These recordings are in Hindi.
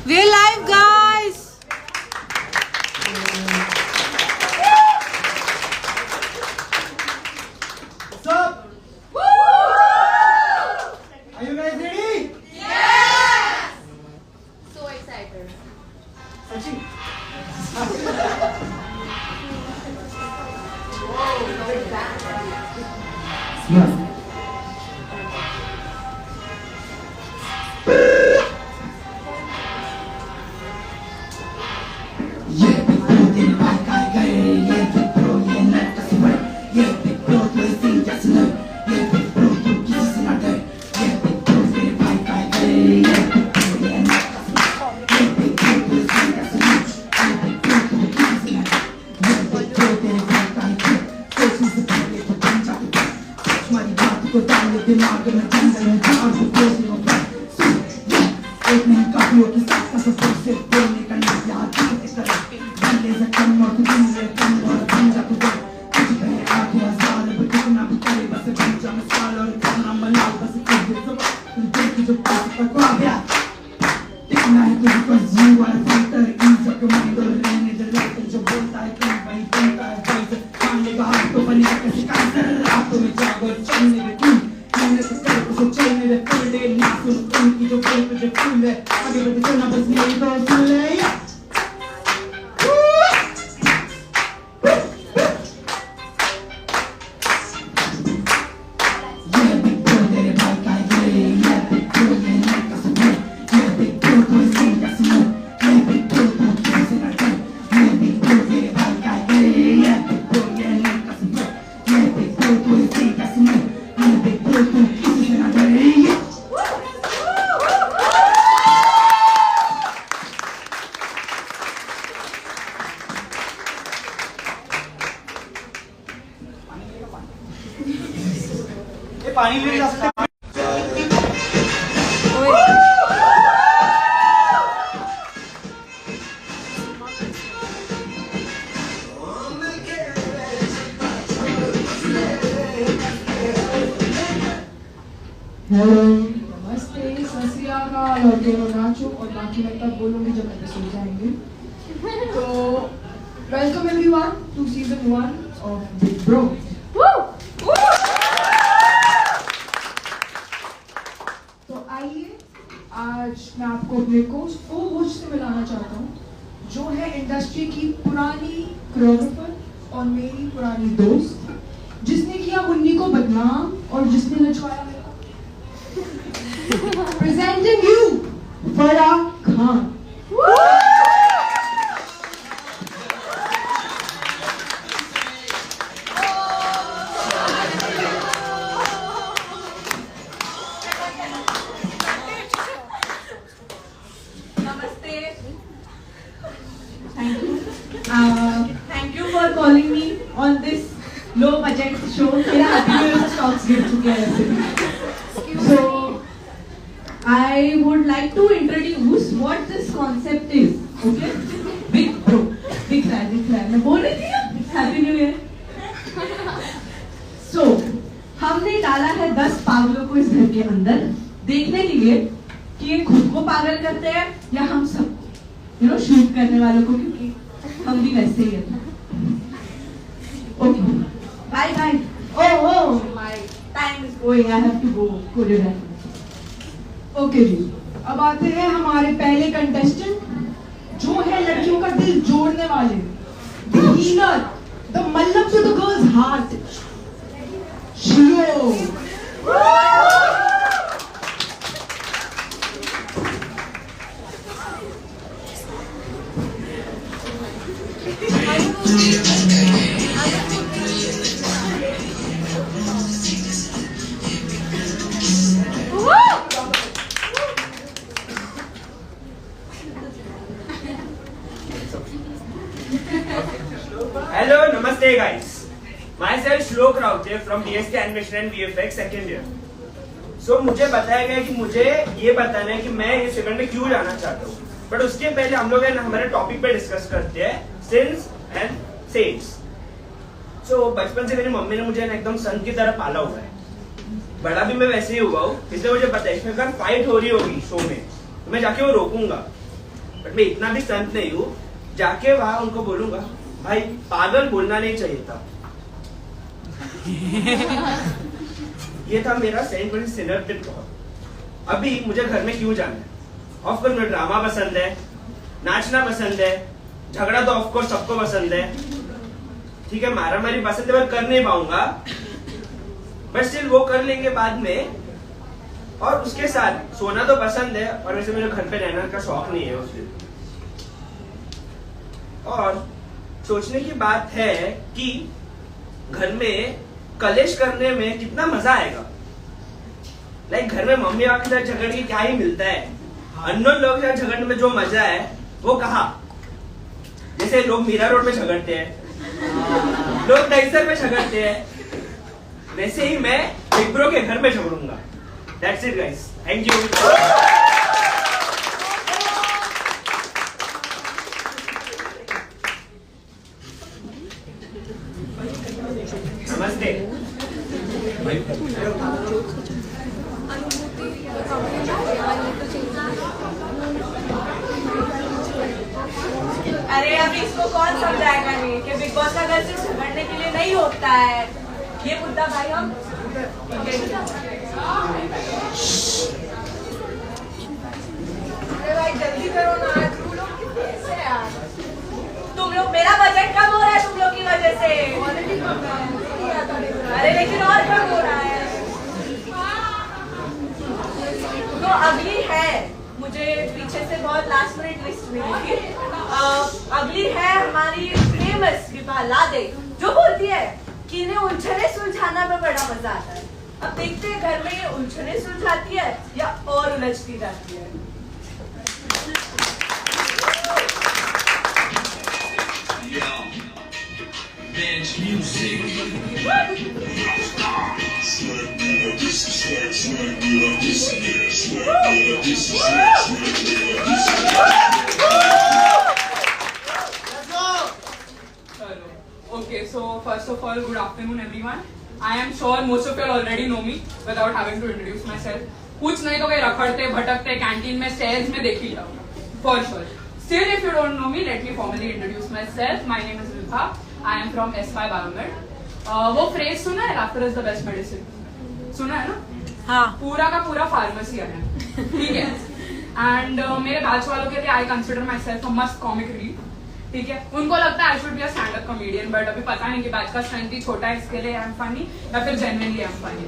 We're live, guys. What's up? Woo! Are you guys ready? Yes. So excited. Sachin. Yeah. दिमाग में जंगल में जान को खोजने को एक नहीं काफियों के साथ कसरतों से बोलने का नहीं याद की तरह बंदे से कम और तुम से कम और बंजा तू कुछ कहे आगे हजार अब कितना भी करे बस बंजा में साल और खाना मलाल बस एक दिन सब तुझे की जो पास तक आ गया दिखना है तुझे पर जीव और फिल्टर इन सब के माइंड और रहने दे लाइट जो बोलता है तुम वही बनता है वही खाने का हाथ तो बनेगा कैसे कांसर रातों में जागो चलने में तू तो चलने दे फुल डे ना सुन उनकी जो बोल तुझे फुल है आगे बढ़ते चलना बस मेरी तो सुन ले पानी ले जा सकते हेलो नमस्ते सत श्री अकाल और दोनों नाचो और बाकी मैं तब बोलूंगी जब एपिसोड जाएंगे तो welcome everyone to season 1 of Big Bro तो आइए आज मैं आपको अपने कोच से मिलाना चाहता हूँ जो है इंडस्ट्री की पुरानी कोरियोग्राफर और मेरी पुरानी दोस्त जिसने किया मुन्नी को बदनाम और जिसने नचवाया Presenting you, Farah Khan. Namaste. Thank you. Thank you for calling me on this low budget show. मेरा happy meal stocks गिर चुके हैं ऐसे. So I would like to introduce what this concept is. Okay? Big Bro. दिख रहा है. मैं बोल रही थी ना? Happy New Year. So हमने डाला है 10 पागलों को इस घर के अंदर देखने के लिए कि ये खुद को पागल करते हैं या हम सबको शूट करने वालों को क्योंकि हम भी वैसे ही हैं. Okay. Bye. Oh, my time is going. I have to go choreograph. Okay जी अब आते हैं हमारे पहले कंटेस्टेंट जो है लड़कियों का दिल जोड़ने वाले द हीलर द मल्लम टू द गर्ल्स हार्ट शिलो Hello, namaste guys. Myself Shlok Raute from DSK Animation and VFX second year. So मुझे बताया गया कि मुझे ये बताना है कि मैं इस इवेंट में क्यों जाना चाहता हूँ. बट उसके पहले हम लोग हमारे टॉपिक पे डिस्कस करते हैं सिंस एंड सेंट्स. सो बचपन से मेरी मम्मी ने मुझे एकदम सन की तरह पाला हुआ है. बड़ा भी मैं वैसे ही हुआ हूँ, इसलिए मुझे पता है इसमें अगर फाइट हो रही होगी शो में तो मैं जाके वो रोकूंगा. बट मैं इतना भी संत नहीं हूँ जाके वहां उनको बोलूंगा भाई पागल बोलना नहीं चाहिए था। ये था मेरा सेंट फ्रांसिस सिनर टॉक। अभी मुझे घर में क्यों जाना है? ऑफकोर्स मुझे ड्रामा पसंद है, नाचना पसंद है, झगड़ा तो ऑफकोर्स सबको पसंद है, ठीक है, मारा मारी पसंद है, पर कर नहीं पाऊंगा, बट स्टिल वो कर लेंगे बाद में। और उसके साथ सोना तो पसंद है, और वैसे मेरे घर पे रहना का शौक नहीं है उससे। और सोचने की बात है कि घर में कलेश करने में कितना मजा आएगा। लाइक घर में मम्मी पापा के साथ झगड़ के क्या ही मिलता है, अननोन लोगों के साथ झगड़ने में जो मजा है वो कहाँ। जैसे लोग मीरा रोड में झगड़ते हैं, लोग टाइसर में झगड़ते हैं, वैसे ही मैं बिग ब्रो के घर में झगड़ूंगा। That's it guys. Thank you. नमस्ते। अरे अभी इसको कौन समझाएगा नहीं कि बिग बॉस का घर सिर्फ झगड़ने के लिए नहीं होता है। ये मुद्दा भाई हम अरे भाई जल्दी करो ना, तुम लोग कितने ऐसे हैं यार। तुम लोग, मेरा बजट कम हो रहा है तुम लोग की वजह से। अरे लेकिन और कम हो रहा है। तो अगली है, मुझे पीछे से बहुत लास्ट मिनट लिस्ट मिली थी। अगली है हमारी फेमस विभा लादे, जो बोलती है कि इन्हें उलझने सुलझाना में बड़ा मजा आता है। अब देखते हैं घर में ये उलझने सुलझाती है या और उलझती जाती है। Okay, so first of all, good afternoon everyone. I am sure most of you already know me without having to introduce myself. कुछ नहीं तो कहीं रखड़ते भटकते कैंटीन में स्टेयर्स में देख ही जाओ for sure. Still, if you don't know me, let me formally introduce myself. My name is Vibha. I am from SY Biomed. वो phrase सुना है? Laughter is the best medicine. सुना है ना? हाँ। पूरा का पूरा फार्मेसी है, ठीक है। एंड मेरे बैच वालों के लिए आई कंसिडर माई सेल्फ अ मस्त कॉमिक रीड, ठीक है। उनको लगता है I should be a stand up comedian, but अभी पता नहीं कि बैच का स्ट्रेंथ ही छोटा है इसके लिए आई एम फनी या फिर genuinely I am funny.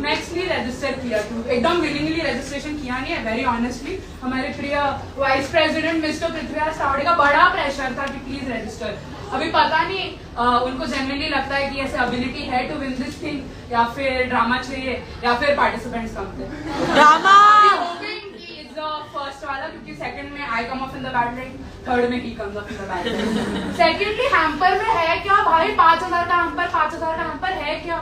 Nextly register किया, एकदम विलिंगली रजिस्ट्रेशन किया नहीं है, वेरी ऑनेस्टली। हमारे प्रिय vice president mister Prithviraj Sawade का बड़ा प्रेशर था कि प्लीज रजिस्टर। अभी पता नहीं उनको जेन्युइनली लगता है कि ऐसे एबिलिटी है टू विन दिस थिंग, या फिर ड्रामा चाहिए, या फिर पार्टिसिपेंट्स कम थे। ड्रामा फर्स्ट वाला, क्योंकि सेकंड में I come off in the bad light, third में ही comes off in the bad light. Secondly hamper में है क्या भाई? 5000 का हैम्पर, 5000 का हैम्पर है क्या?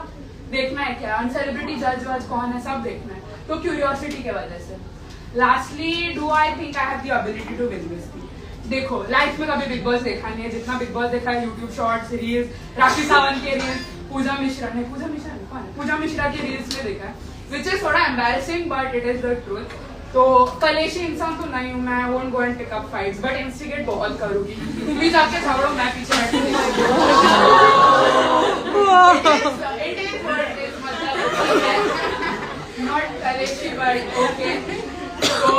देखना है क्या? सेलिब्रिटी जज वज कौन है, सब देखना है, तो क्यूरियोसिटी के वजह से। Lastly, do I think I have the ability to win this thing? देखो, लाइफ में कभी बिग बॉस देखा नहीं है, जितना बिग बॉस देखा है YouTube shorts, reels, Rakhi Sawant के रील्स, पूजा मिश्रा के रील्स में देखा है, विच इज थोड़ा embarrassing but it is the truth. तो कलेशी इंसान तो नहीं हूँ मैं, I won't go and pick up fights, but instigate बहुत करूँगी। तुम भी जाके झगड़ो, मैं पीछे बैठूंगी। It is what it is, मतलब not कलेशी but okay। तो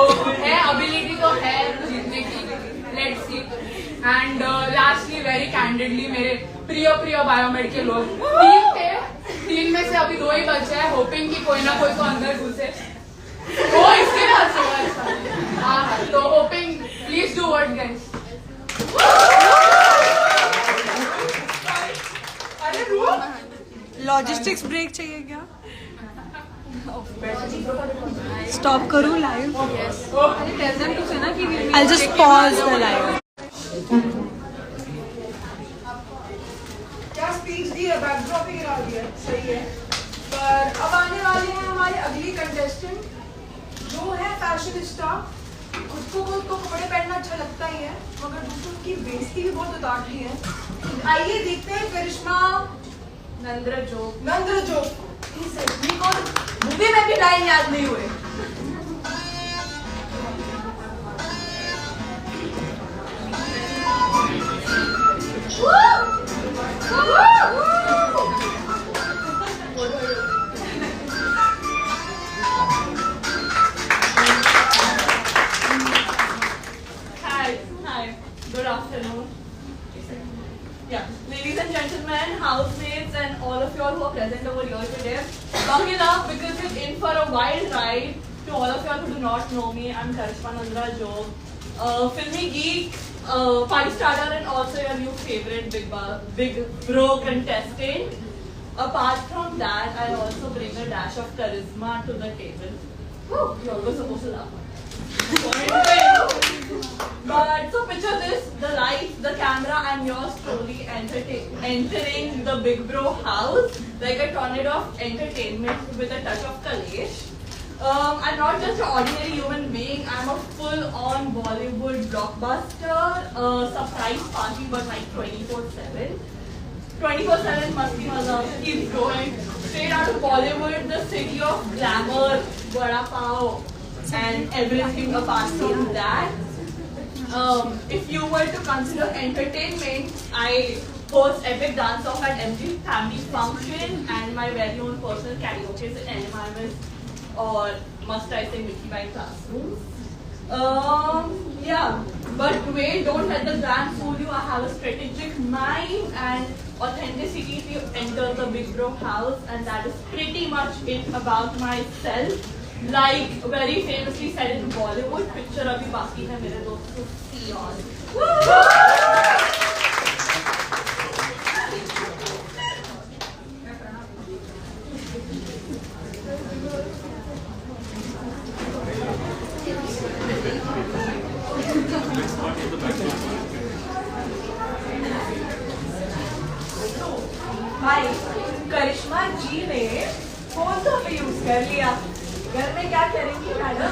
है ability तो है जीतने की, let's see। And lastly, very candidly, मेरे प्रिय बायोमेड के लोग 3 थे, 3 में से अभी 2 ही बचे हैं, होपिंग कि कोई ना कोई तो अंदर घुसे। इसके हाँ, तो hoping please do what guys. Logistics break चाहिए क्या? स्टॉप करूँ live? I'll just pause the live. क्या स्पीच दी है, बैकड्रॉप ही गिरा दिया, सही है। पर अब आने वाले हैं हमारे अगली कंटेस्टेंट, जो है फैशनिस्टा। खुद को तो कपड़े पहनना अच्छा लगता ही है, मगर दूसरों की बेइज्जती भी बहुत उतारती है। आइए देखते हैं करिश्मा नंद्रजोग इस आदमी को मूवी में भी लाइन याद नहीं हुए। present over here today. Buckle up because you're in for a wild ride. To all of y'all who do not know me, I'm Karishma Nandra Job, filmy geek, party starter, and also your new favorite Big Bro contestant. Apart from that, I also bring a dash of charisma to the table. Woo, you all were supposed to laugh. But so picture this, the lights, the camera, and yours truly entering the Big Bro house like a tornado of entertainment with a touch of Kalesh. I'm not just an ordinary human being, I'm a full-on Bollywood blockbuster, surprise party but like 24/7. 24/7 Masti Mazak keeps going. Straight out of Bollywood, the city of glamour, Vada Pav, and everything apart from that. If you were to consider entertainment, I host epic dance off at MG Family Function and my very own personal karaoke in NMIMS or must I say Mickey by classrooms. Yeah, but wait, don't let the brand fool you. I have a strategic mind and authenticity to enter the Big Bro house, and that is pretty much it about myself. Like very famously said in Bollywood, picture abhi baki hai mere dost to see on. भाई करिश्मा जी ने फोन तो पे यूज कर लिया, घर में क्या करेंगी मैडम?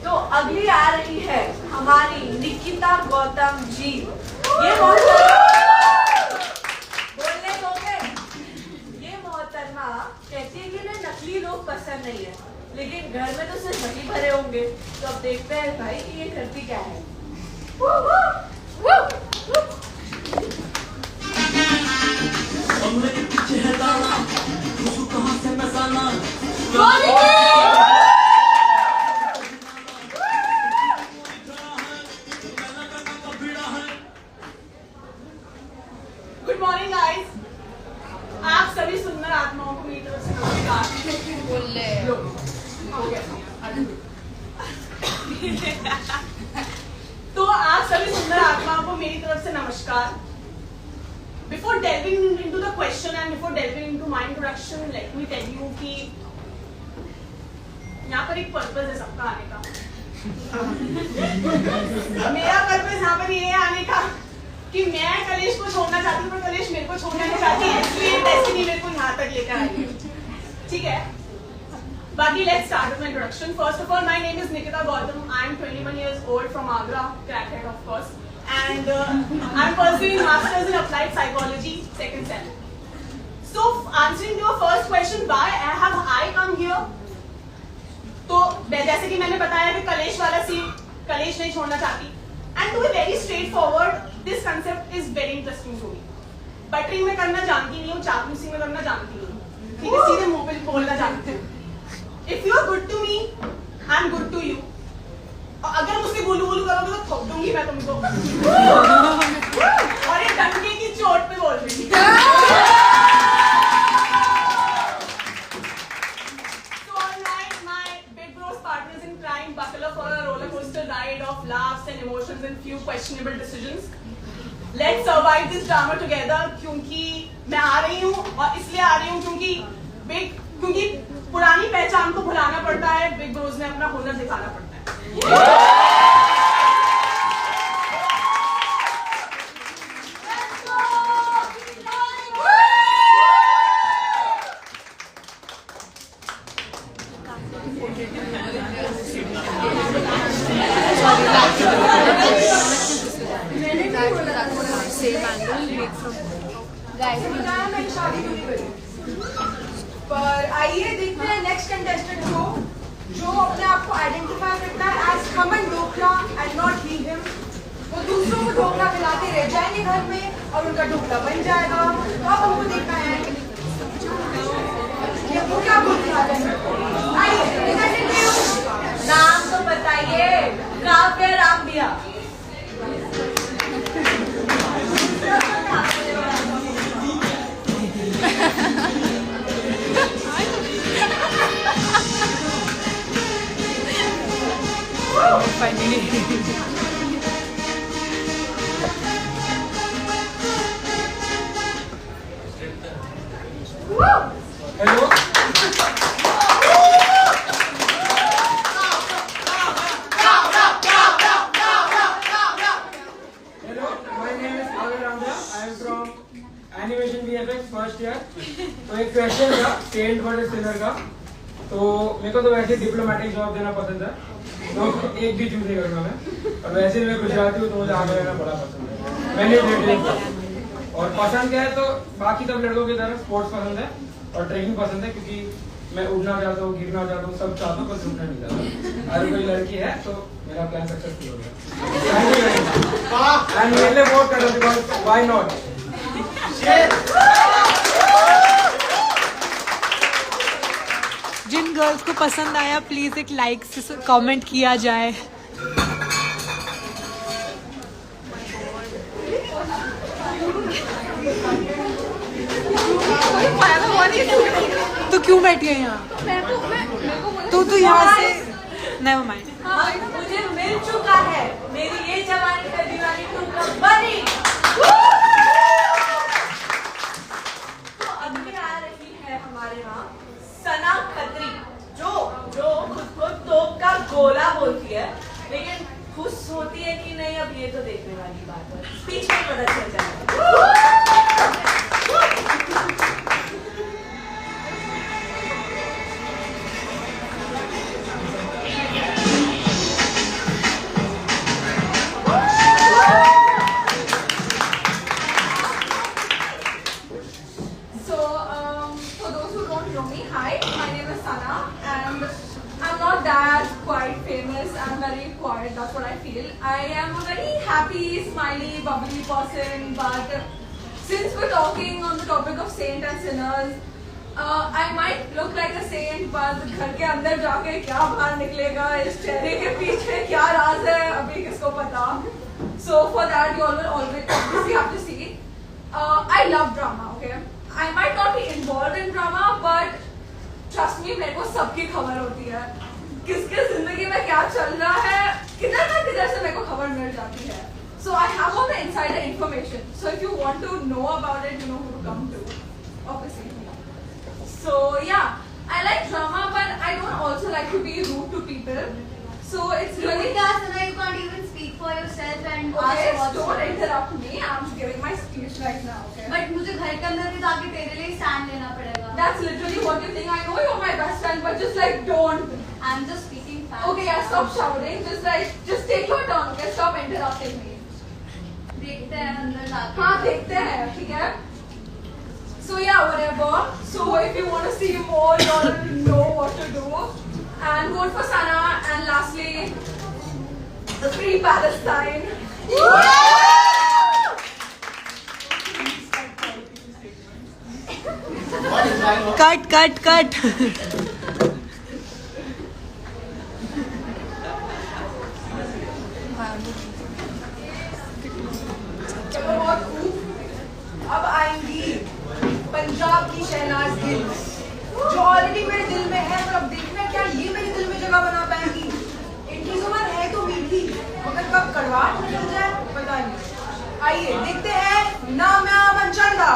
तो अगली आ रही है हमारी निकिता गौतम जी। ये बोलने दोगे? ये मोहतरमा कहती है कि ना नकली लोग पसंद नहीं है, लेकिन घर में तो सिर्फ वही भरे होंगे। तो अब देखते हैं भाई कि ये करती क्या है। मेरे पीछे है दाना, उसको कहां से बसाना? गुड मॉर्निंग गाइस, आप सभी सुंदर आत्माओं को मेरी तरफ से नमस्कार। बोले तो आप सभी सुंदर आत्माओं को मेरी तरफ से नमस्कार। Before delving into the question and before delving into my introduction, let me tell you कि यहाँ पर एक पर्पस है सबका आने का। मेरा पर्पस यहाँ पर ये है आने का कि मैं कलेश को छोड़ना चाहती हूँ, पर कलेश मेरे को छोड़ना नहीं चाहती, इसलिए डेस्टिनी मेरे को यहाँ तक लेकर आई है। ठीक है? बाकी let's start with my introduction. First of all, my name is Nikita Gautam. I am 21 years old from Agra, crackhead of course. And I'm pursuing Masters in Applied Psychology, second sem. So, answering your first question, why have I come here? तो जैसे कि मैंने बताया कि कलेश वाला सीन, कलेश नहीं छोड़ना चाहती. And to be very straightforward, this concept is very interesting to me. Buttering में करना जानती नहीं हूँ, चापलूसी में करना जानती नहीं हूँ. ठीक है, सीधे मुंह पे बोलना जानती हूँ. If you are good to me, I'm good to you. अगर मुझसे गुलू गुलू करोगे तो ठोक दूंगी मैं तुमको। और ये डंडे की चोट पे बोल रही हूँ। So all right, my big bros partners in crime, buckle up for a roller coaster ride of laughs and emotions and few questionable decisions. Let's survive this drama together क्योंकि मैं आ रही हूँ और इसलिए आ रही हूँ क्योंकि पुरानी पहचान को भुलाना पड़ता है, बिग ब्रोज में अपना हुनर दिखाना पड़ता है। पर आइए देखते हैं नेक्स्ट कंटेस्टेंट को जो अपने आप को आइडेंटिफाई करता है as khaman dhokla and not be him. वो दूसरों को ढोकला खिलाते रह जाएंगे घर में और उनका ढोकला बन जाएगा। तो अब हमको देखना है कि वो क्या बोलते हैं। आइए नाम तो बताइए। Kavya Rambiya. Finally. Hello, my name is Sagar Ramja. I am from Animation VFX first year. तो एक क्वेश्चन था सेंट वर्सेस सिनर का। तो मेरे को तो वैसे डिप्लोमेटिक जॉब देना पसंद है, तो एक भी चूज नहीं करूँगा मैं। और वैसे भी मैं गुजराती हूँ तो मुझे आगे रहना बड़ा पसंद है। मैंने और पसंद क्या है तो बाकी सब लड़कों की तरह स्पोर्ट्स पसंद है और ट्रेकिंग पसंद है, क्योंकि मैं उड़ना चाहता हूँ, गिरना चाहता हूँ, सब चाहता हूँ, पर उड़ना नहीं चाहता। अगर कोई लड़की है तो मेरा प्लान सक्सेसफुल हो गया। एंड मेरे लिए वोट कर दो, बिकॉज़ व्हाई नॉट। जिन गर्ल्स को पसंद आया प्लीज एक लाइक से कमेंट किया जाए। तो क्यों बैठी है यहाँ? तो यहाँ से नेवर माइंड। मुझे मिल चुका है, मेरी ये जवानी है दीवानी टू कब बनी। तो अभी आ रही है हमारे यहाँ सना खत्री, जो खुद को तोप का गोला बोलती है, लेकिन खुश होती है कि नहीं अब ये तो देखने वाली बात है, स्पीच में पता चल जाएगा। That's what I feel. I am a very happy, smiley, bubbly person. But since we're talking on the topic of saint and sinners, I might look like a saint, but घर के अंदर जाके क्या बाहर निकलेगा, इस चेहरे के पीछे क्या राज है, अभी किसको पता. So for that, you all will always obviously have to see. I love drama. Okay, I might not be involved in drama, but trust me, मेरे को सबकी खबर होती है. किसके जिंदगी में क्या चल रहा है, किधर ना किधर से मेरे को खबर मिल जाती है. So I have all the insider information. So if you want to know about it, you know who to come to. Obviously. So yeah, I like drama, but I don't also like to be rude to people. So it's really. Sana, you can't even speak for yourself and Okay, ask what's don't interrupt me. I'm giving my speech right now. Okay. But मुझे घर के अंदर भी जाके तेरे लिए stand लेना पड़ेगा. That's literally what you think. I know you're my best friend, but just like don't. I'm just speaking fast. Okay, yeah, stop shouting. Just take your turn. Okay, stop interrupting me. देखते हैं अंदर जाके. हाँ देखते हैं, ठीक है. So yeah, whatever. So if you want to see more, you all know what to do. And vote for Sana. And lastly, the Free Palestine. Cut अब आएंगी पंजाब की शहनाज गिल, जो ऑलरेडी मेरे दिल में है, पर अब देखना क्या ये मेरे दिल में जगह बना पाएंगी. इनकी जुबान है तो मीठी, मगर कब कड़वाहट निकल जाए पता नहीं. आइए देखते हैं Namya Manchanda.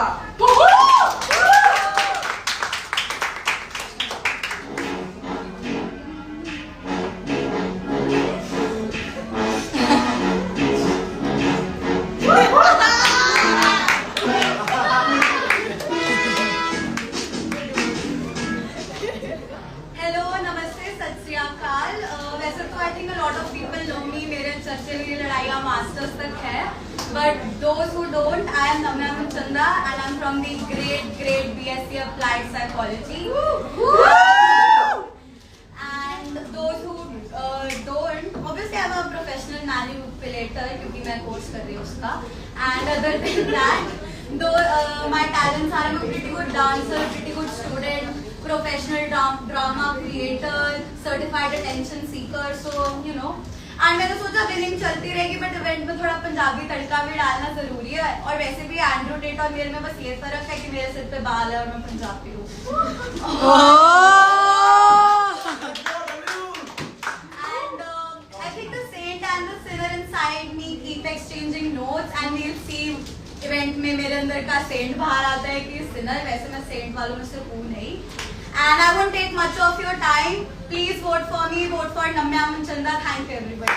But those who don't, I am Namya Munchanda and I'm from the great BSc Applied Psychology. And those who don't, obviously I'm a professional manipulator क्योंकि मैं कोर्स कर रही हूँ उसका. And other than that, though my talents are, I'm a pretty good dancer, pretty good student, professional drama creator, certified attention seeker. So you know. And मैंने सोचा विनिंग चलती रहेगी, बट इवेंट में थोड़ा पंजाबी तड़का भी डालना जरूरी है. और वैसे भी एंड्रू टेट और मेरे में बस ये फर्क है कि मेरे सिर पे बाल है और मैं पंजाबी हूँ. And I think the moment में मेरे अंदर का सेंट बाहर आता है कि सिनर, वैसे मैं सेंट वालों में से हूँ नहीं। And I won't take much of your time, please vote for me, vote for Namya Manchanda. Thank you everybody.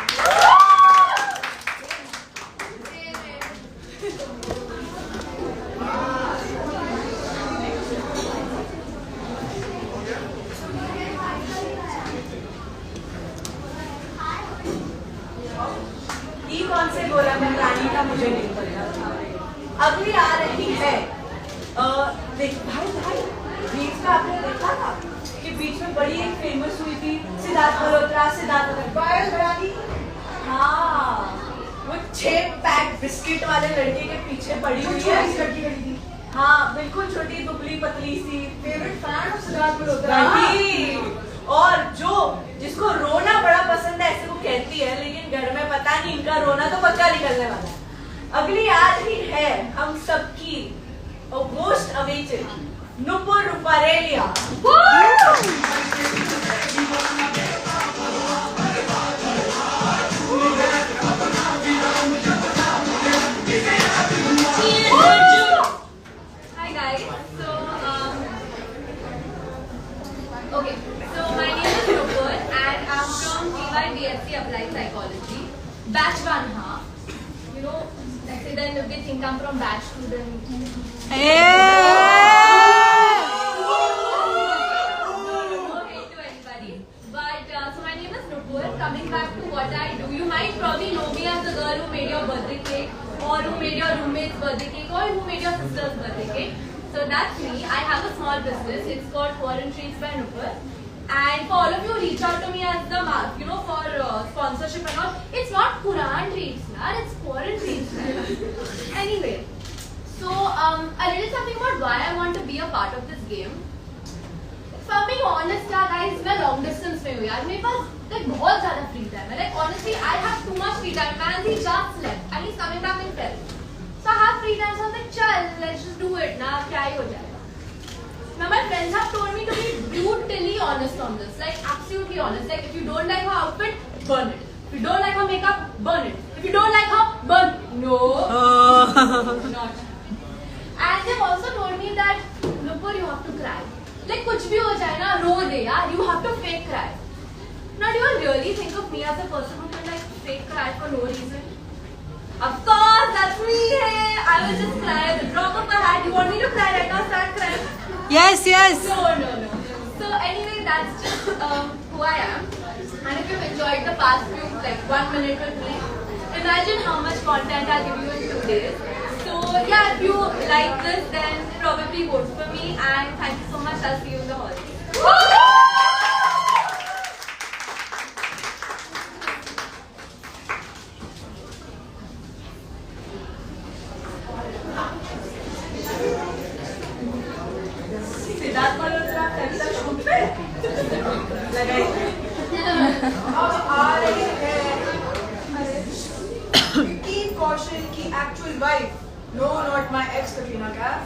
ये कौन से बोला मैं रानी का, मुझे नहीं पता। अगली आ रही है देख भाई बीच का आपने देखा था कि बीच में बड़ी एक फेमस हुई थी सिद्धार्थ मल्होत्रा, सिद्धार्थ रानी। हाँ, वो 6 पैक बिस्किट वाले लड़के के पीछे पड़ी हुई है। हाँ बिल्कुल, छोटी दुबली पतली सी, favourite fan of Siddharth Malhotra. और जो जिसको रोना बड़ा पसंद है ऐसे वो कहती है, लेकिन घर में पता नहीं इनका रोना तो पक्का निकलने वाला है। अगली आ रही है हम सबकी most awaited Nupur Ruparelia. Hi guys, okay, so my name is Nupur and I'm from BYBSc Applied Psychology, batch 1 half. You know, then if they think I'm from batch 2, then okay to anybody. But so my name is Nupur. Coming back to what I do, you might probably know me as the girl who made your birthday cake, or who made your roommate's birthday cake, or who made your sister's birthday cake. So that's me. I have a small business. It's called Foreign Treats by Nupur. And for all of you, reach out to me as the mark, you know, for sponsorship and all. It's not Quran treats, man. It's foreign treats. Anyway, so a little something about why I want to be a part of this game. If I'm being honest, guys, मैं long distance में हूँ यार. मेरे पास like बहुत ज़्यादा free time है. Like honestly, I have too much free time. Man, he just slept and he's coming back in 12. So I have free time. So I'm like, चल, let's just do it ना. क्या ही हो जाएगा. Now my friends have told me to be brutally honest on this, like absolutely honest. Like if you don't like her outfit, burn it. If you don't like her makeup, burn it. If you don't like her, burn it. No, not. And they've also told me that Nupur, you have to cry. Like कुछ भी हो जाए ना, रो दे यार. You have to fake cry. Now do you really think of me as a person who can like fake cry for no reason? Of course, that's me. Hey, I will just cry at the drop of a hat. You want me to cry right now? Start crying. Yes, yes. No. So anyway, that's just who I am. And if you've enjoyed the past few, like 1 minute with me, imagine how much content I'll give you in 2 days. So yeah, if you like this, then probably vote for me. And thank you so much. I'll see you in the hall. Siddharth Malhotra Kavita shoot पे लगाई। अब आ रही है विक्की कौशल की actual wife, no not my ex Katrina Kaif,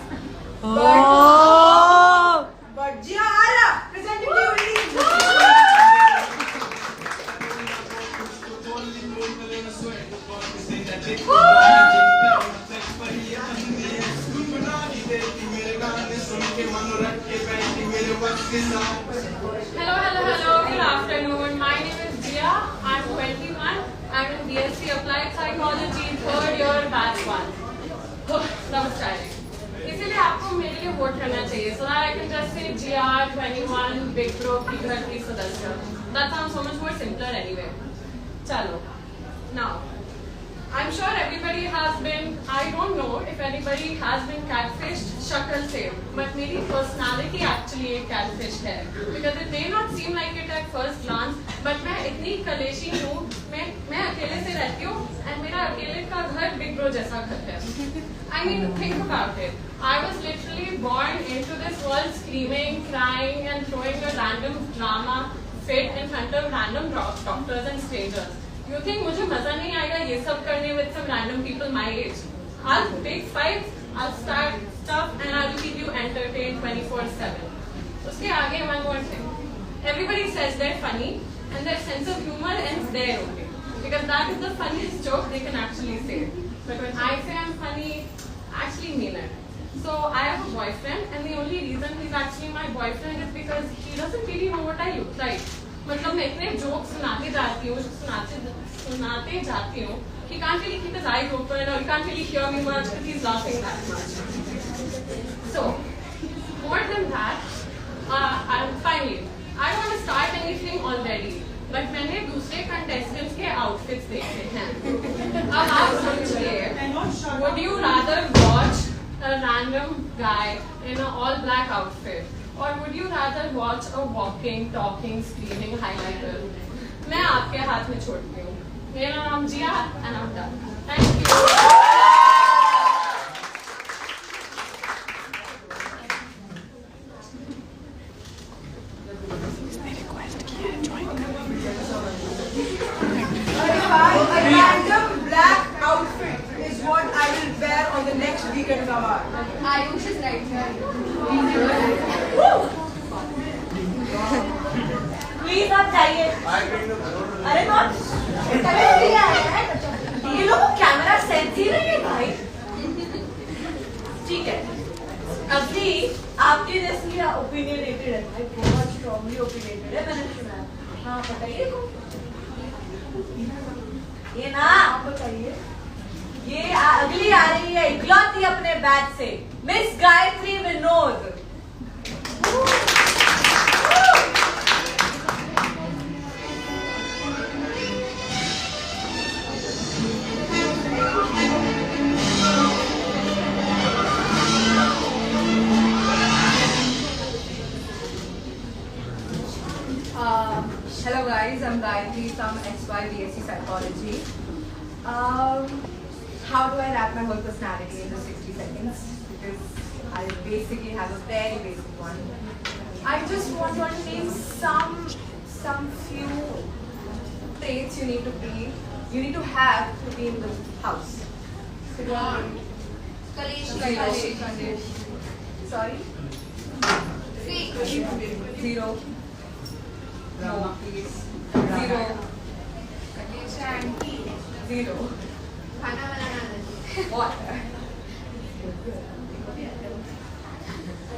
but Jiya Ara presenting you Hello. Good afternoon. My name is Jia. I'm 21. I'm in BSc Applied Psychology, 3rd year, batch 1. नमस्कार। इसीलिए आपको मेरे लिए वोट करना चाहिए, so that I can just say Jia, 21, big bro की घर की सदस्य. That sounds so much more simpler anyway. चलो. Now, I'm sure everybody has been, I don't know if anybody has been catfished, shakal se, but मेरी personality actually एक catfish है, because it may not seem like it at first glance, but मैं इतनी कलेशी हूँ, मैं अकेले से रहती हूँ, and मेरा अकेले का घर big bro जैसा घर है. I mean, think about it. I was literally born into this world screaming, crying, and throwing a random drama fit in front of random doctors and strangers. You think मुझे मजा नहीं आएगा ये सब करने with some random people my age? I'll pick fights, I'll start stuff, and I'll keep you entertained 24/7. उसके आगे one more thing. Everybody says they're funny, and their sense of humor ends there only, because that is the funniest joke they can actually say. But when I say I'm funny, actually mean it. So I have a boyfriend, and the only reason he's actually my boyfriend is because he doesn't really know what I look like. मतलब मैं इतने जोक सुनाते जाती हूँ, सुनाते जाती हूँ, he can't really keep his eyes open or he can't really hear me much because he's laughing that much. So, more than that, finally, I don't want to start anything already. But मैंने दूसरे contestants के outfits देखे हैं. अब आप सोचिए, would you rather watch a random guy in an all-black outfit, or would you rather watch a walking, talking, screaming highlighter? मैं आपके हाथ में छोड़ती हूँ. मेरा नाम जिया and I'm done. Thank you. A random black outfit is what I will wear on the next weekend Kawar. Ayush is right here. Please आप जाइए. अरे नॉट ये लोग कैमरा सेंस ही नहीं है भाई. ठीक है, अभी आपके जैसी ओपिनियनेटेड है भाई, बहुत स्ट्रांगली ओपिनियनेटेड है. मैंने सुना. हाँ बताइए. ये ना आप बताइए. ये अगली आ रही है इकलौती अपने बैच से, miss Gayatri Vinod. Hello guys, I'm Gayatri from SY BSc Psychology. How do I wrap my whole personality in just 60 seconds? Because I basically have a very basic one. I just want to name some few traits you need to have to be in the house. Kalesh. Sorry? Zero. No, please. Zero. Zero. What?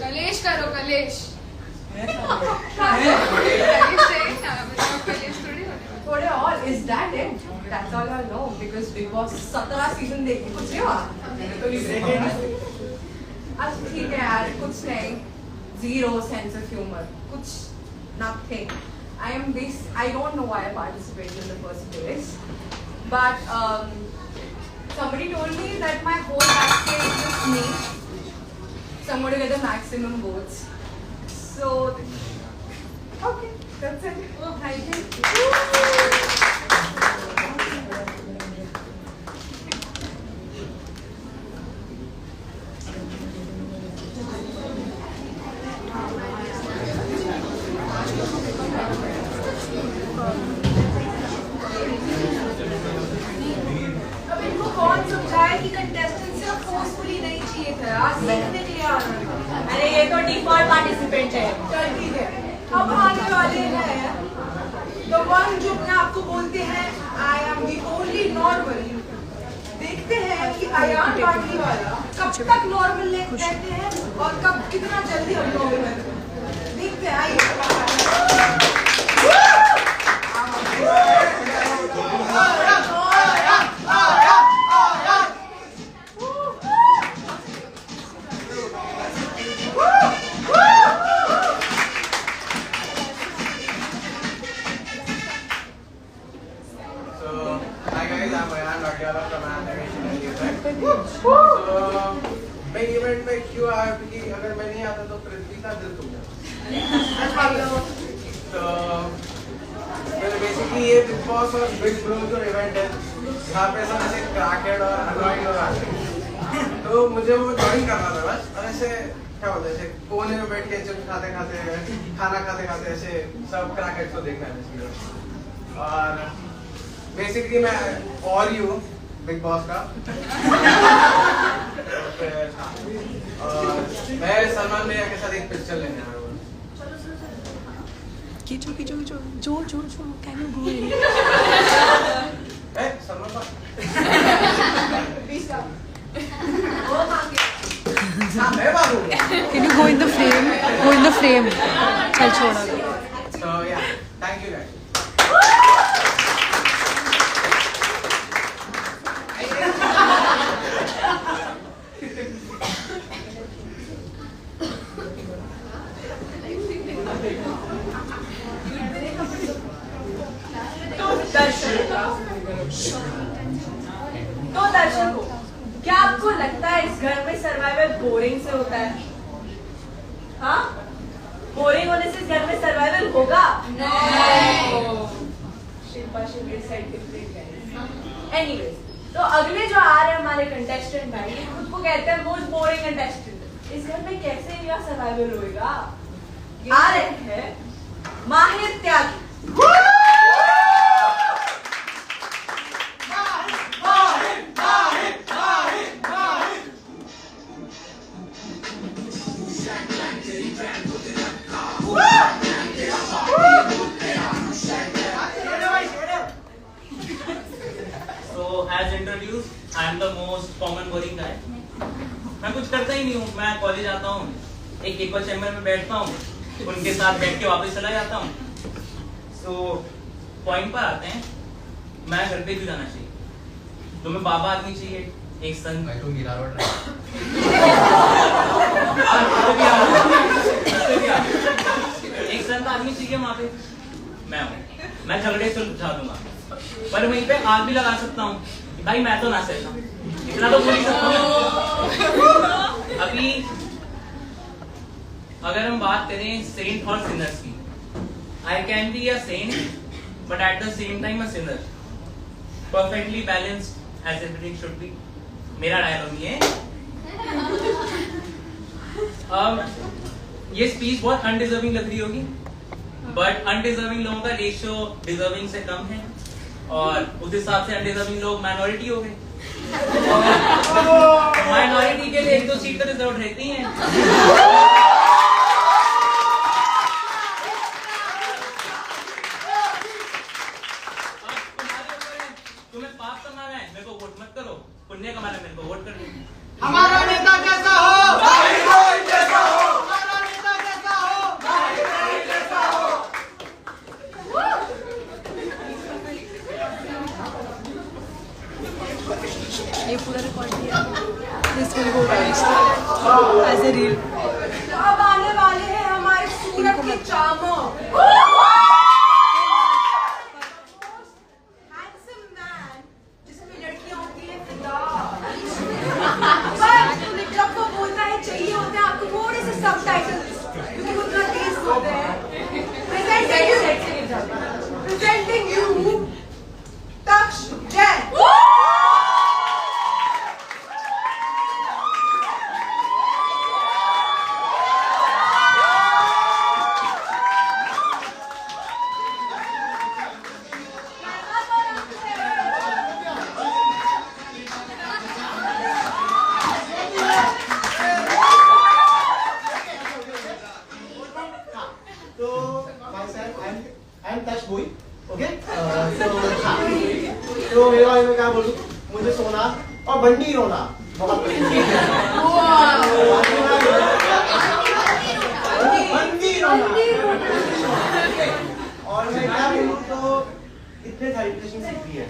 कलेश करो कलेश. थोड़े और. Is that it? That's all I know because Big Boss 17 season देख के कुछ नहीं हुआ. अब ठीक है यार, कुछ नहीं. Zero sense of humor. कुछ nothing. I don't know why I participated in the first place, but somebody told me that my whole backstage is me. Somebody get the maximum votes. So, okay, that's it. Thank you. अब इनको कौन समझाए कि कंटेस्टेंट सिर्फ फोर्सफुली नहीं चाहिए था, सीखने के लिए आना था. अरे ये तो डिफॉल्ट पार्टिसिपेंट है. चल ठीक है. अब आने वाले हैं the one जो अपने आप को बोलते हैं I am the only normal. देखते हैं कि अयान पाटली वाला कब तक नॉर्मल रहते हैं और कब कितना जल्दी हम नॉर्मल. देखते हैं. आइए. मैं इवेंट में क्यों आया, क्योंकि अगर मैं नहीं आता तो पृथ्वी का दिल टूट जाता. तो बेसिकली ये बिग बॉस और बिग ब्रो जो इवेंट है यहाँ पे सब ऐसे क्रैकेड और अनॉइड लोग आते हैं, तो मुझे वो ज्वाइन करना था बस. और ऐसे क्या बोलते हैं, ऐसे कोने में बैठ के चिप्स खाते खाते खाना खाते खाते ऐसे सब क्रैकेड को देखना है. और बेसिकली मैं और ही हूँ बिग बॉस का. और मैं सलमान भैया के साथ एक पिक्चर लेने आया हूँ. Can you go in? Salman Peace out. वो मांगे go in the frame. Go in the frame. चल छोड़ अभी. So yeah, thank you guys. तो दर्शकों, क्या आपको लगता है इस घर में सर्वाइवल बोरिंग से होता है? हाँ, बोरिंग होने से इस घर में सर्वाइवल होगा? एनीवेज, तो अगले जो आ रहे हैं हमारे कंटेस्टेंट भाई, ये खुद को कहते हैं मोस्ट बोरिंग कंटेस्टेंट. इस घर में कैसे इनका सर्वाइवल होएगा? आ रहे हैं माहिर त्यागी. So as introduced, I am the most common boring guy. मैं कुछ करता ही नहीं हूँ. मैं कॉलेज आता हूँ, एक इक्वल चैम्बर में बैठता हूँ, उनके साथ बैठ के वापस चला जाता हूँ. So पॉइंट पर आते हैं. मैं घर पे क्यों जाना चाहिए? तुम्हें बाबा आदमी चाहिए, एक सन. मैं तो मीरा रोड एक सन का आदमी चाहिए वहाँ पे. मैं हूँ. मैं झगड़े सुलझा दूंगा, पर वहीं पे आग भी लगा सकता हूँ. भाई मैं तो ना सकता, इतना तो बोल ही सकता हूँ. अभी अगर हम बात करें सेंट और सिनर्स की, I can be a saint but at the same time a sinner, perfectly balanced as everything should be. मेरा डायलॉग ये है. ये स्पीच बहुत अनडिजर्विंग लग रही होगी, बट अनडिजर्विंग लोगों का रेशियो डिजर्विंग से कम है, और उस हिसाब से अनडिजर्विंग लोग माइनॉरिटी हो गए. माइनॉरिटी के लिए 1-2 सीट तो रिजर्व रहती हैं. तुम्हें पाप कमाना है, मेरे को वोट मत करो. पुण्य कमाना है, मेरे को वोट कर दो. हमारा नेता कैसा हो? भाई भाई जैसा हो. हमारा नेता कैसा हो? भाई भाई जैसा हो. ये पूरा रिकॉर्ड किया. This will go viral as a reel. अब आने वाले हैं हमारे सूरत के चामो. हैंडसम मैन जिसमें लड़कियां होती है फिदा. पर जब वो बोलना है चाहिए होते हैं आपको थोड़े से सबटाइटल्स, क्योंकि वो इतना तेज होते हैं. Presenting you Taksh Jain. तो मेरे बारे में क्या बोलूं, मुझे सोना और बंडी रोना बहुत पसंद है. बंडी रोना. और मैं क्या बोलूं, तो इतने सेलिब्रेशन सीख ली है,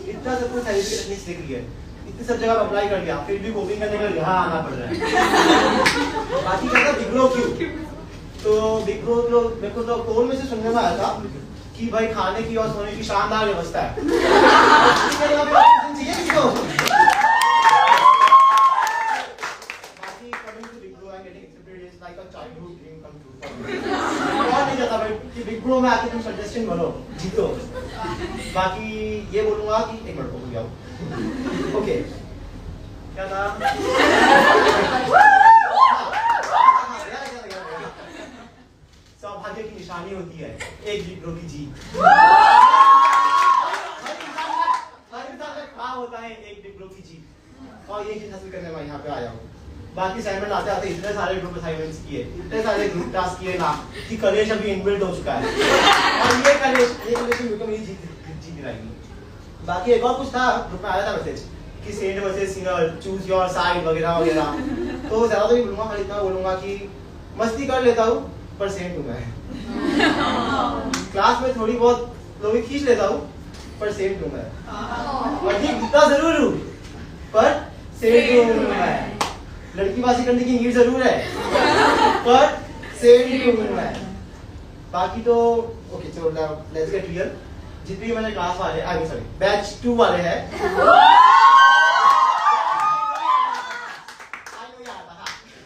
इतना सब कुछ सेलिब्रेशन सीख ली है, इतनी सब जगह अप्लाई कर लिया, फिर भी कोविंग करने का यहाँ आना पड़ रहा है. बाकी कहता बिग ब्रो क्यों, तो बिग ब्रो लोग मेरे को तो कोल में से सुनने में आया था कि भाई खाने की और सोने की शानदार व्यवस्था है. चाहिए किसको? बाकी coming to Big Bro and getting accepted is like a childhood dream come true for me. और नहीं जाता भाई कि Big Bro में आके तुम सजेशन बनो, जीतो. बाकी ये बोलूँगा कि एक मिनट को भूल गया. ओके, क्या नाम? सौभाग्य की निशानी होती है एक बिग ब्रो की जीत. हर इंसान का ख्वाब होता है एक बिग ब्रो की जीत, और ये जीत हासिल करने मैं यहाँ पे आया हूँ. बाकी असाइनमेंट आते आते इतने सारे ग्रुप असाइनमेंट्स किए, इतने सारे ग्रुप टास्क किए ना कि कलेश अभी इनबिल्ट हो चुका है. और ये कलेश मिलकर मेरी जीत दिलाएगी. बाकी एक और कुछ था, ग्रुप में आया था मैसेज कि saint versus sinner, choose your side वगैरह वगैरह. तो ज्यादा तो नहीं बोलूंगा, खाली इतना बोलूंगा कि मस्ती कर लेता हूँ पर सेंट हूँ मैं। क्लास में थोड़ी बहुत लोग खींच लेता हूँ पर सेंट हूँ मैं। और ठीक दिखता जरूर हूँ पर सेंट हूँ मैं। लड़कीबाजी करने की नीड जरूर है पर सेंट हूँ मैं। बाकी तो ओके चलो लेट्स गेट रियल। जितने भी मैंने क्लास वाले आगे सॉरी बैच 2 वाले हैं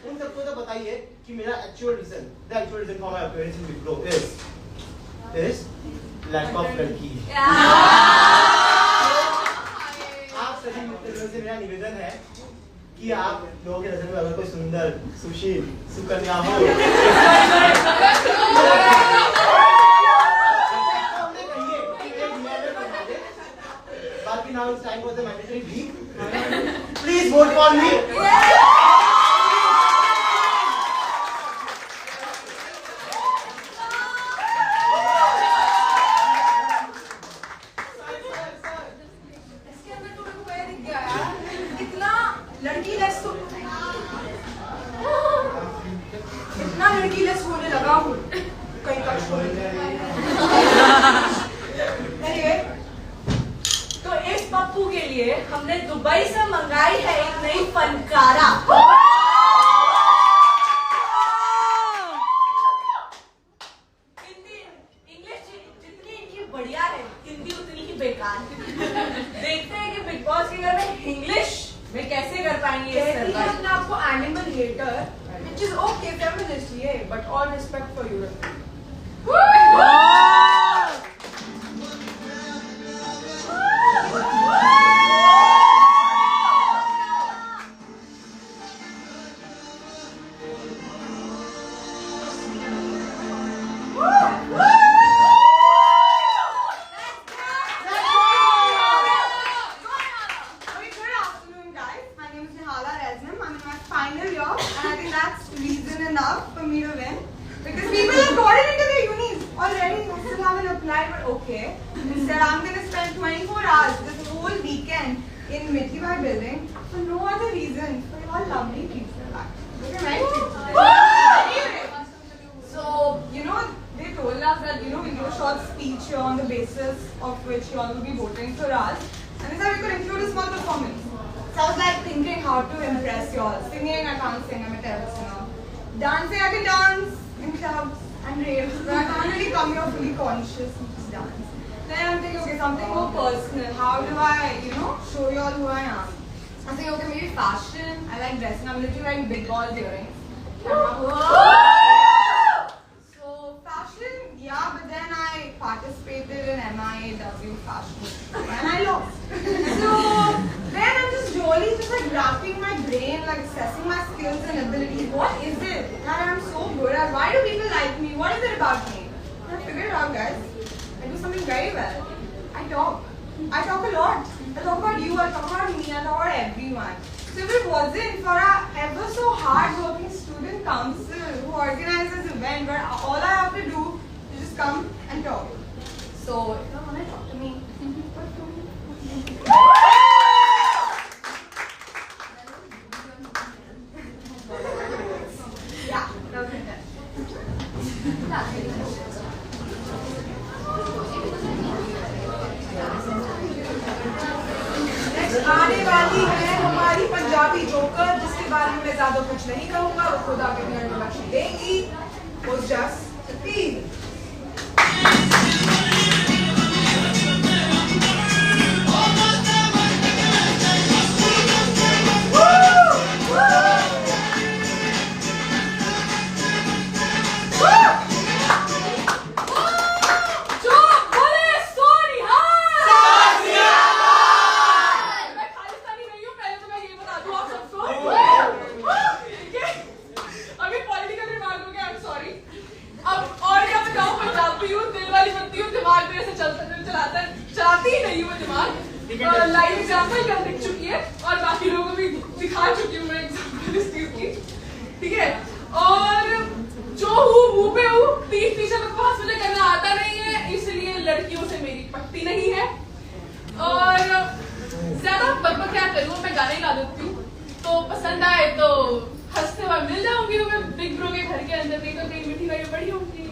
उन सबको तो बताइए कि मेरा actual reason for my appearance in Wipro is lack of लड़की। आप सभी मित्रों से मेरा निवेदन है कि आप लोगों के नजर में अगर कोई सुंदर सुशील सुकन्या हो बाकी now it's time for the mandatory week. Please vote for me. इसके अंदर तो मेरे को पहले दिख गया यार, इतना लड़की लेस तो इतना लड़की लेस होने लगा हूँ कहीं का। तो इस पप्पू के लिए हमने दुबई से मंगाई है एक नई फनकारा। हिंदी इंग्लिश जितनी इनकी बढ़िया है हिंदी उतनी ही बेकार। देखते हैं कि बिग बॉस के घर में इंग्लिश में कैसे कर पाएंगे ये सर्वाइव। अपने आपको animal hater which is okay feminist ये but all respect for you. Dancing, I can dance in clubs and raves, but I can't really come here fully conscious and just dance. Then I'm thinking, okay, something more personal. How do I, show you all who I am? I'm thinking, okay, maybe fashion. I like dressing. I'm literally wearing big ball earrings. So fashion, yeah, but then I participated in MIAW fashion and I lost. So then I'm just like wrapping my brain, like assessing my skills and abilities. What is it that I'm so good at? Why do people like me? What is it about me? And I figured it out, guys. I do something very well. I talk. I talk a lot. I talk about you, I talk about me, I talk about everyone. So if it wasn't for a ever so hard working student council who organizes this event where all I have to do is just come and talk. So if you want to talk to me, talk to me. Yeah, that was it. Next आने वाली है हमारी पंजाबी जोकर, जिसके बारे में मैं ज्यादा कुछ नहीं कहूँगा, वो खुद आके अपनी इंट्रोडक्शन देगी। वो जस्ट प्लीज लाइव एग्जाम्पल कर दिख चुकी है और बाकी लोगों को भी दिखा चुकी हूँ मैं एग्जाम्पल इस चीज की, ठीक है। और जो हूँ मुंह पे हूँ, पीठ पीछे बकवास मुझे करना आता नहीं है, इसलिए लड़कियों से मेरी पट्टी नहीं है। और ज्यादा बकबक क्या करूँ, मैं गाने गा देती हूँ, तो पसंद आए तो हंसते हुए मिल जाऊंगी तो मैं बिग ब्रो के घर के अंदर, नहीं तो कहीं मीठी कहीं बड़ी होंगी।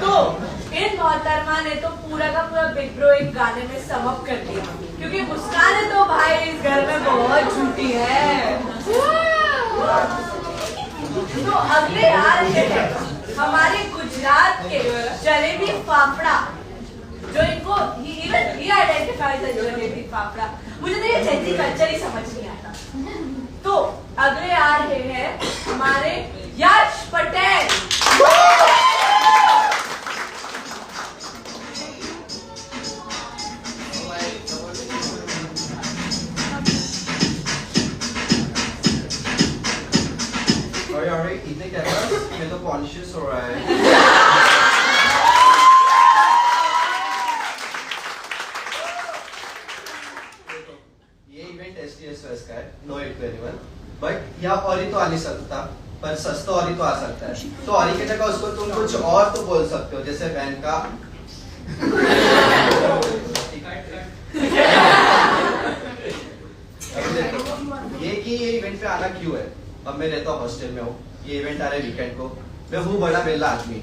तो इन मोहतरमा ने तो पूरा का पूरा बिग ब्रो एक गाने में सम अप कर दिया, क्योंकि मुस्कान तो भाई इस घर में बहुत झूठी है। तो अगले यार है हमारे गुजरात के जलेबी फाफड़ा, जो इनको even he identifies as jalebi fafda. मुझे तो ये जैसी कल्चर ही समझ नहीं आता। तो अगले आ रहे हैं हमारे यश पटेल। इतने कैमरास में तो कॉन्शियस हो रहा है। ये इवेंट STS फेस्ट का है, know it to anyone, but यहाँ और ही तो आ नहीं सकता, पर सस्ता और ही तो आ सकता है। तो और ही की जगह उसको तुम कुछ और तो बोल सकते हो, जैसे वैन का ये कि ये इवेंट पे आना क्यों है। अब मैं रहता हूँ हॉस्टल में हूँ, ये इवेंट आ रहा है वीकेंड को, मैं हूँ बड़ा बेला आदमी,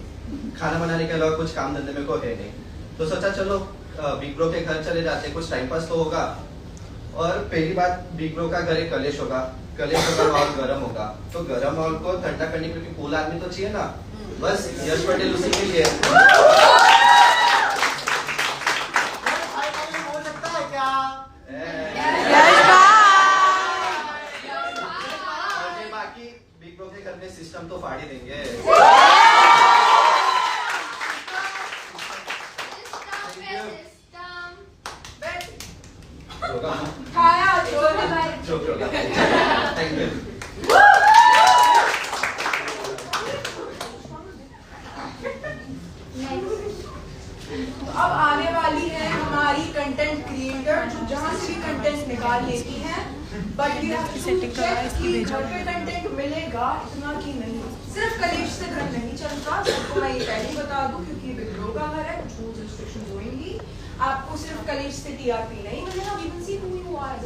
खाना बनाने के अलावा कुछ काम धंधे में को है नहीं, तो सोचा चलो बिग ब्रो के घर चले जाते, कुछ टाइम पास तो होगा। और पहली बात, बिग ब्रो का घर एक कलेश होगा, कलेश होगा माहौल गर्म होगा, तो गर्म माहौल को ठंडा करने के लिए कूल आदमी तो चाहिए ना, बस यश पटेल उसी के लिए। बाकी बिग ब्रो के घर में सिस्टम तो फाड़ ही देंगे। Thank you. तो अब आने वाली है हमारी कंटेंट क्रिएटर, जो जहाँ से भी कंटेंट निकाल लेती हैं, बट घर पे कंटेंट मिलेगा इतना कि नहीं। सिर्फ कलेश से घर नहीं चलता, सबको मैं ये पहले ही बता दूं, क्योंकि बिग ब्रो का घर है, कुछ रूल्स रिस्ट्रिक्शंस होंगी। आपको सिर्फ कलेश से TRP नहीं मिलेगा। We will see who you are,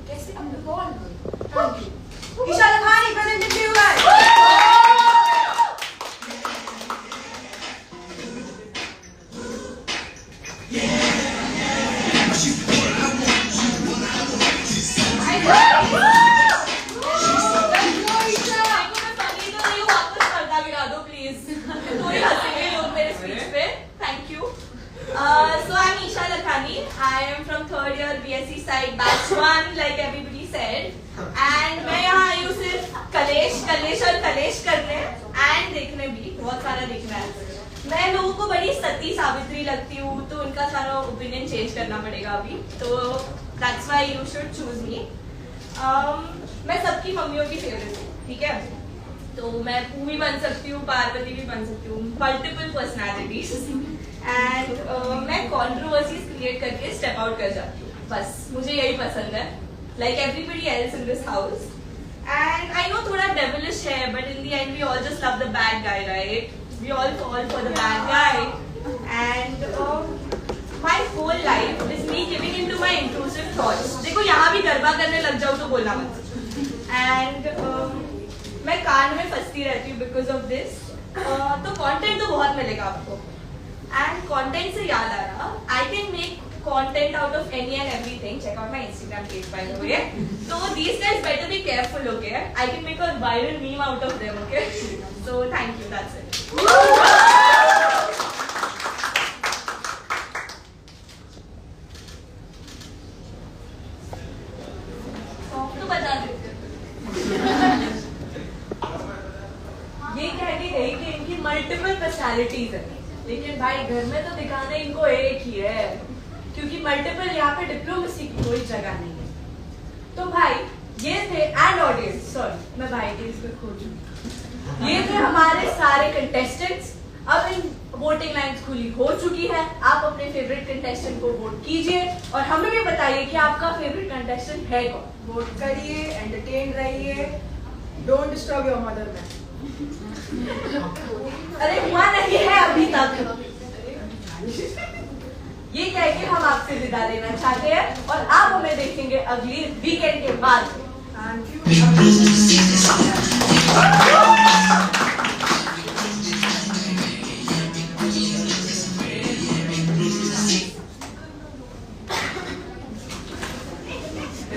कैसे हम लोग कौन। Thank you. Isha Lakhani presented to you guys. कलेश और कलेश करने एंड देखने भी बहुत सारा देखना है। मैं लोगों को बड़ी सती सावित्री लगती हूँ, तो उनका सारा ओपिनियन चेंज करना पड़ेगा अभी, तो that's why you should choose me. मैं सबकी मम्मियों की फेवरेट हूँ, ठीक है, तो मैं पू भी बन सकती हूँ, पार्वती भी बन सकती हूँ, मल्टीपल पर्सनैलिटीज एंड मैं कॉन्ट्रोवर्सीज क्रिएट करके स्टेप आउट कर जाती हूँ, बस मुझे यही पसंद है, like everybody else in this house. And I know थोड़ा डेविलिश है, but in the end we all just love the bad guy, right? We all fall for the bad guy, and my whole life is me giving into my intrusive thoughts. देखो यहाँ भी गरबा करने लग जाऊँ तो बोलना मत। And मैं कान में फंसती रहती हूँ because of this. तो content तो बहुत मिलेगा आपको। And content से याद आ रहा, I can make content out of any and everything. Check out my Instagram page by the way. So these guys better be careful, okay? I can make a viral meme out of them, okay? So thank you. That's it. तो बता देते। ये कह के गई कि इनकी मल्टीपल पर्सनालिटीज है, लेकिन भाई घर में तो दिखाना इनको एक ही है, क्योंकि मल्टीपल यहाँ पे डिप्लोमेसी की कोई जगह नहीं है। तो भाई ये थे एंड ऑडियंस, सॉरी मैं भाई के इसको खो चुकी, ये थे हमारे सारे कंटेस्टेंट्स। अब इन वोटिंग लाइन्स खुली हो चुकी है, आप अपने फेवरेट कंटेस्टेंट को वोट कीजिए और हमें भी बताइए कि आपका फेवरेट कंटेस्टेंट है कौन। वोट करिए, एंटरटेन रहिए, don't disturb your mother man. अरे हुआ नहीं है अभी तक। ये कह के हम आपसे विदा लेना चाहते हैं और आप हमें देखेंगे अगली वीकेंड के बाद।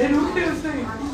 रुक